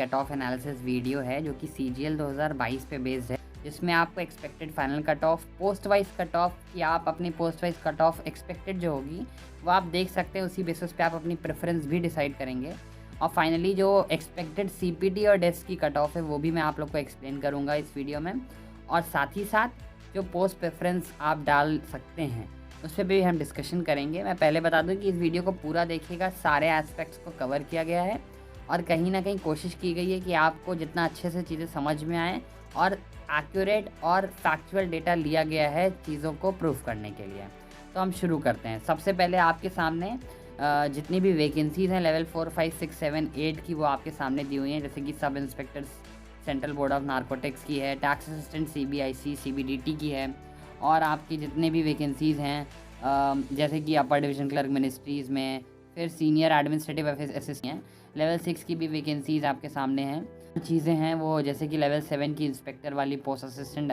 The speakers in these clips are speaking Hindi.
कट ऑफ एनालिसिस वीडियो है जो कि CGL 2022 पे बेस्ड है, जिसमें आपको expected final cut off, post wise cut off या आप अपनी post wise cut off expected जो होगी वो आप देख सकते हैं। उसी बेसिस पे आप अपनी प्रेफरेंस भी डिसाइड करेंगे। और फाइनली जो एक्सपेक्टेड CPT और डेस्ट की कट ऑफ है वो भी मैं आप लोग को एक्सप्लेन करूँगा इस वीडियो में। और साथ ही साथ जो पोस्ट प्रेफरेंस आप डाल सकते हैं उस पर भी हम डिस्कशन करेंगे। मैं पहले बता दूं कि इस वीडियो को पूरा देखिएगा, सारे एस्पेक्ट्स को कवर किया गया है और कहीं ना कहीं कोशिश की गई है कि आपको जितना अच्छे से चीज़ें समझ में आए और एक्यूरेट और फैक्चुअल डेटा लिया गया है चीज़ों को प्रूफ करने के लिए। तो हम शुरू करते हैं। सबसे पहले आपके सामने जितनी भी वैकेंसीज़ हैं लेवल 4, 5, 6, 7, 8 की वो आपके सामने दी हुई हैं, जैसे कि sub inspector central board of narcotics की है, टैक्स असिस्टेंट CBIC CBDT की है, और आपकी जितने भी वैकेंसीज़ हैं जैसे कि अपर डिवीज़न क्लर्क मिनिस्ट्रीज़ में, फिर सीनियर एडमिनिस्ट्रेटिव असिस्टेंट हैं। लेवल 6 की भी वैकेंसीज़ आपके सामने हैं। चीज़ें हैं वो जैसे कि लेवल 7 की इंस्पेक्टर वाली post, assistant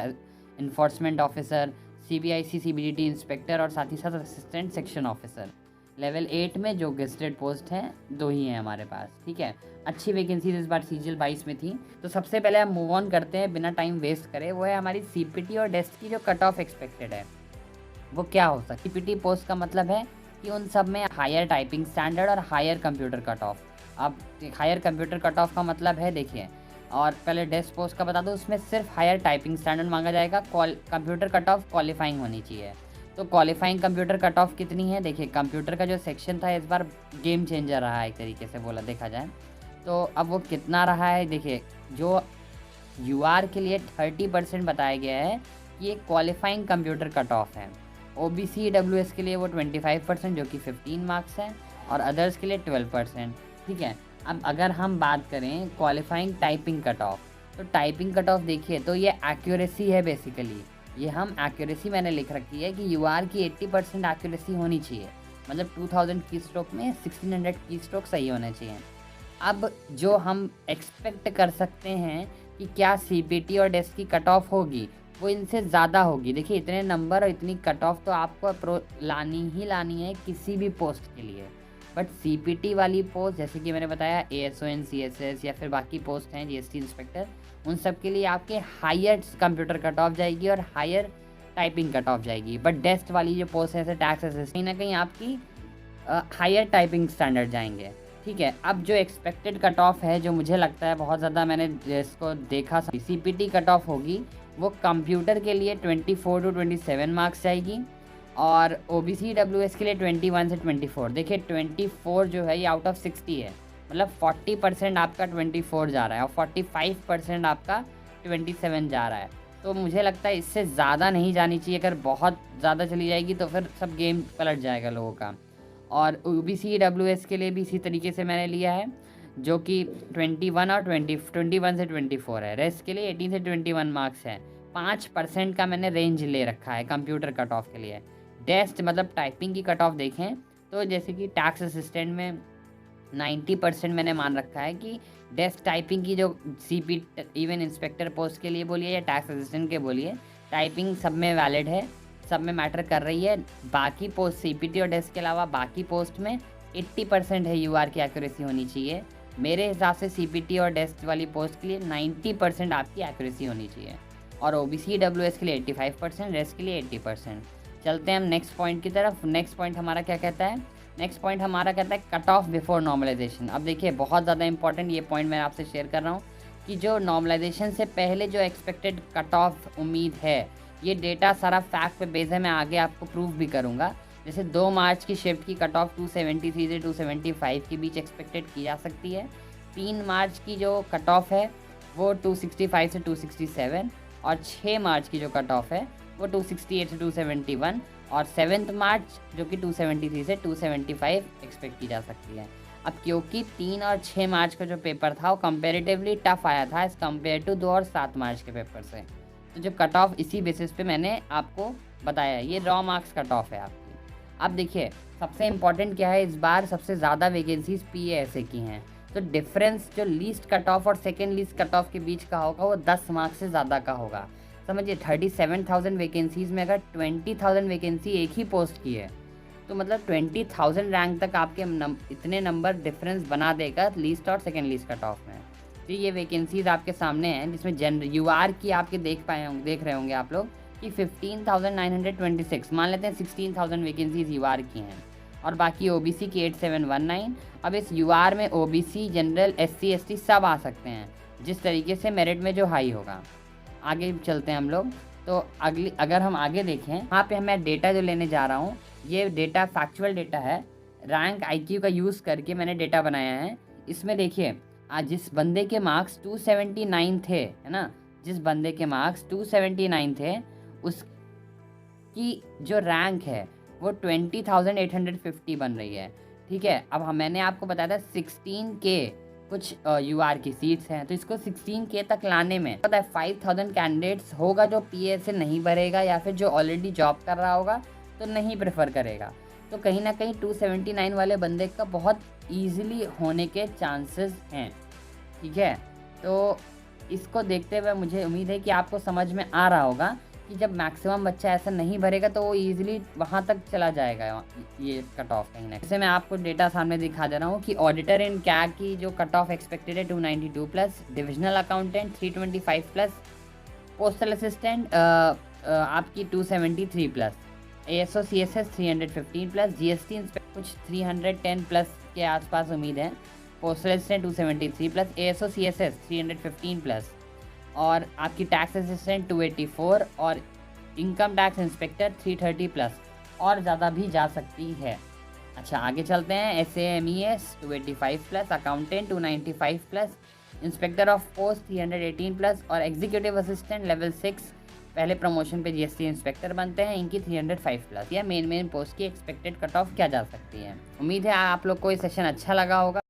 enforcement officer, CBIC CBDT inspector और साथ ही साथ असिस्टेंट सेक्शन ऑफिसर। लेवल 8 में जो गेस्टेड पोस्ट हैं 2 ही हैं हमारे पास, ठीक है। अच्छी वैकेंसीज इस बार CGL 22 में थी। तो सबसे पहले हम मूव ऑन करते हैं बिना टाइम वेस्ट करे, वो है हमारी CPT और डेस्ट की जो कट ऑफ एक्सपेक्टेड है वो क्या हो सकता है। CPT पोस्ट का मतलब है कि उन सब में हायर टाइपिंग स्टैंडर्ड और हायर कंप्यूटर कट ऑफ। अब हायर कंप्यूटर कट ऑफ का मतलब है, देखिए, और पहले डेस्ट पोस्ट का बता दो, उसमें सिर्फ हायर टाइपिंग स्टैंडर्ड मांगा जाएगा, कंप्यूटर कट ऑफ क्वालिफाइंग होनी चाहिए। तो क्वालिफाइंग कंप्यूटर कट ऑफ कितनी है, देखिए कंप्यूटर का जो सेक्शन था इस बार गेम चेंजर रहा है एक तरीके से देखा जाए तो। अब वो कितना रहा है, देखिए जो UR के लिए 30% बताया गया है कि ये क्वालिफाइंग कंप्यूटर कट ऑफ है। OBC EWS के लिए वो 25% जो कि 15 मार्क्स है, और अदर्स के लिए 12%, ठीक है। अब अगर हम बात करें क्वालिफाइंग टाइपिंग कट ऑफ, तो टाइपिंग कट ऑफ देखिए तो ये एक्यूरेसी है बेसिकली। ये हम एक्यूरेसी मैंने लिख रखी है कि UR की 80% एक्यूरेसी होनी चाहिए, मतलब 2000 की स्ट्रोक में 1600 की स्ट्रोक सही होने चाहिए। अब जो हम एक्सपेक्ट कर सकते हैं कि क्या CPT और डेस्ट की कट ऑफ होगी वो इनसे ज़्यादा होगी। देखिए इतने नंबर और इतनी कट ऑफ तो आपको लानी ही लानी है किसी भी पोस्ट के लिए। बट CPT वाली पोस्ट जैसे कि मैंने बताया ASON CSS या फिर बाकी पोस्ट हैं GST इंस्पेक्टर, उन सब के लिए आपके हायर कंप्यूटर कट ऑफ जाएगी और हायर टाइपिंग कट ऑफ जाएगी। बट डेस्ट वाली जो पोस्ट है जैसे टैक्स असिस्टेंट, कहीं ना कहीं आपकी हायर टाइपिंग स्टैंडर्ड जाएंगे, ठीक है। अब जो एक्सपेक्टेड कट ऑफ है जो मुझे लगता है बहुत ज़्यादा मैंने इसको देखा, CPT कट ऑफ होगी वो कंप्यूटर के लिए 24 to 27 मार्क्स जाएगी, और OBC EWS के लिए 21 से 24। देखिए 24 जो है ये आउट ऑफ 60 है, मतलब 40% आपका 24 जा रहा है और 45% आपका 27 जा रहा है। तो मुझे लगता है इससे ज़्यादा नहीं जानी चाहिए। अगर बहुत ज़्यादा चली जाएगी तो फिर सब गेम पलट जाएगा लोगों का। और OBC EWS के लिए भी इसी तरीके से मैंने लिया है जो कि 21 और 21 से 24 है। रेस्ट के लिए 18 से 21 मार्क्स है। 5% का मैंने रेंज ले रखा है कंप्यूटर कट ऑफ के लिए। डेस्ट मतलब टाइपिंग की कट ऑफ देखें तो जैसे कि टैक्स असिस्टेंट में 90% मैंने मान रखा है कि डेस्ट टाइपिंग की जो CPT इवन इंस्पेक्टर पोस्ट के लिए बोलिए या टैक्स असिस्टेंट के बोलिए, टाइपिंग सब में वैलिड है, सब में मैटर कर रही है। बाकी पोस्ट CPT और डेस्ट के अलावा बाकी पोस्ट में 80% है UR की एक्यूरेसी होनी चाहिए। मेरे हिसाब से CPT और डेस्ट वाली पोस्ट के लिए 90% आपकी एक्यूरेसी होनी चाहिए, और OBC EWS के लिए 85%, रेस्ट के लिए 80%। चलते हैं हम नेक्स्ट पॉइंट की तरफ। नेक्स्ट पॉइंट हमारा क्या कहता है, नेक्स्ट पॉइंट हमारा कहता है कट ऑफ बिफोर नॉर्मलाइजेशन। अब देखिए बहुत ज़्यादा इंपॉर्टेंट ये पॉइंट मैं आपसे शेयर कर रहा हूँ कि जो नॉर्मलाइजेशन से पहले जो एक्सपेक्टेड कट ऑफ उम्मीद है, ये डेटा सारा फैक्ट पे बेस है, मैं आगे आपको प्रूफ भी करूँगा। जैसे 2 मार्च की शिफ्ट की कट ऑफ 273 से 275 के बीच एक्सपेक्टेड की जा सकती है। 3 मार्च की जो कट ऑफ है वो 265 से 267, और 6 मार्च की जो कट ऑफ है वो 268 से 271, और 7 मार्च जो कि 273 से 275 एक्सपेक्ट की जा सकती है। अब क्योंकि 3 और 6 मार्च का जो पेपर था वो कंपेरेटिवली टफ आया था एज़ कम्पेयर टू 2 और 7 मार्च के पेपर से, तो जो कट ऑफ इसी बेसिस पे मैंने आपको बताया, ये रॉ मार्क्स कट ऑफ है आपकी। अब देखिए सबसे इम्पॉर्टेंट क्या है, इस बार सबसे ज़्यादा वैकेंसीज PASA की हैं, तो डिफरेंस जो लीस्ट कट ऑफ और सेकेंड लीस्ट कट ऑफ के बीच का होगा वो 10 मार्क्स से ज़्यादा का होगा। समझिए 37,000 वैकेंसीज़ में अगर 20,000 वैकेंसी एक ही पोस्ट की है तो मतलब 20,000 रैंक तक आपके इतने नंबर डिफरेंस बना देगा लीस्ट और सेकेंड लीस्ट कट ऑफ में। तो ये वैकेंसीज़ आपके सामने हैं, जिसमें यूआर की आपके देख रहे होंगे आप लोग कि 15,926, मान लेते हैं 16,000 वैकेंसीज यूआर की हैं, और बाकी ओबीसी की 8719। अब इस यूआर में ओबीसी, जनरल, एससी, एसटी सब आ सकते हैं, जिस तरीके से मेरिट में जो हाई होगा। आगे चलते हैं हम लोग। तो अगर हम आगे देखें, यहाँ पे मैं डेटा जो लेने जा रहा हूँ, ये डेटा फैक्चुअल डेटा है, रैंक आईक्यू का यूज़ करके मैंने डेटा बनाया है। इसमें देखिए, आज जिस बंदे के मार्क्स 279 थे, है ना, जिस बंदे के मार्क्स 279 थे, उसकी जो रैंक है वो 20,850 बन रही है। ठीक है, अब मैंने आपको बताया था 16K कुछ यूआर की सीट्स हैं, तो इसको 16K तक लाने में पता है 5,000 कैंडिडेट्स होगा जो पीए से नहीं भरेगा, या फिर जो ऑलरेडी जॉब कर रहा होगा तो नहीं प्रेफर करेगा। तो कहीं ना कहीं 279 वाले बंदे का बहुत ईजिली होने के चांसेस हैं। ठीक है, तो इसको देखते हुए मुझे उम्मीद है कि आपको समझ में आ रहा होगा कि जब मैक्सिमम बच्चा ऐसा नहीं भरेगा तो वो ईजिली वहाँ तक चला जाएगा, ये कट ऑफ कहीं ना। जैसे मैं आपको डेटा सामने दिखा दे रहा हूँ कि ऑडिटर इन कैग की जो कट ऑफ एक्सपेक्टेड है 292+, डिविजनल अकाउंटेंट 325+, पोस्टल असिस्टेंट आपकी 273+, ASO CSS 315+, GST इंस्पेक्टर कुछ 310+ के आसपास उम्मीद है, पोस्टल असिस्टेंट 273+, ASO CSS 315+, और आपकी टैक्स असिस्टेंट 284, और इनकम टैक्स इंस्पेक्टर 330+, और ज़्यादा भी जा सकती है। अच्छा, आगे चलते हैं। SAMES 285+, accountant 295+, inspector of post 318+, और एग्जीक्यूटिव असिस्टेंट लेवल 6 पहले प्रमोशन पे GST इंस्पेक्टर बनते हैं, इनकी 305+। यह मेन पोस्ट की एक्सपेक्टेड कट ऑफ क्या जा सकती है। उम्मीद है आप लोग को ये सेशन अच्छा लगा होगा।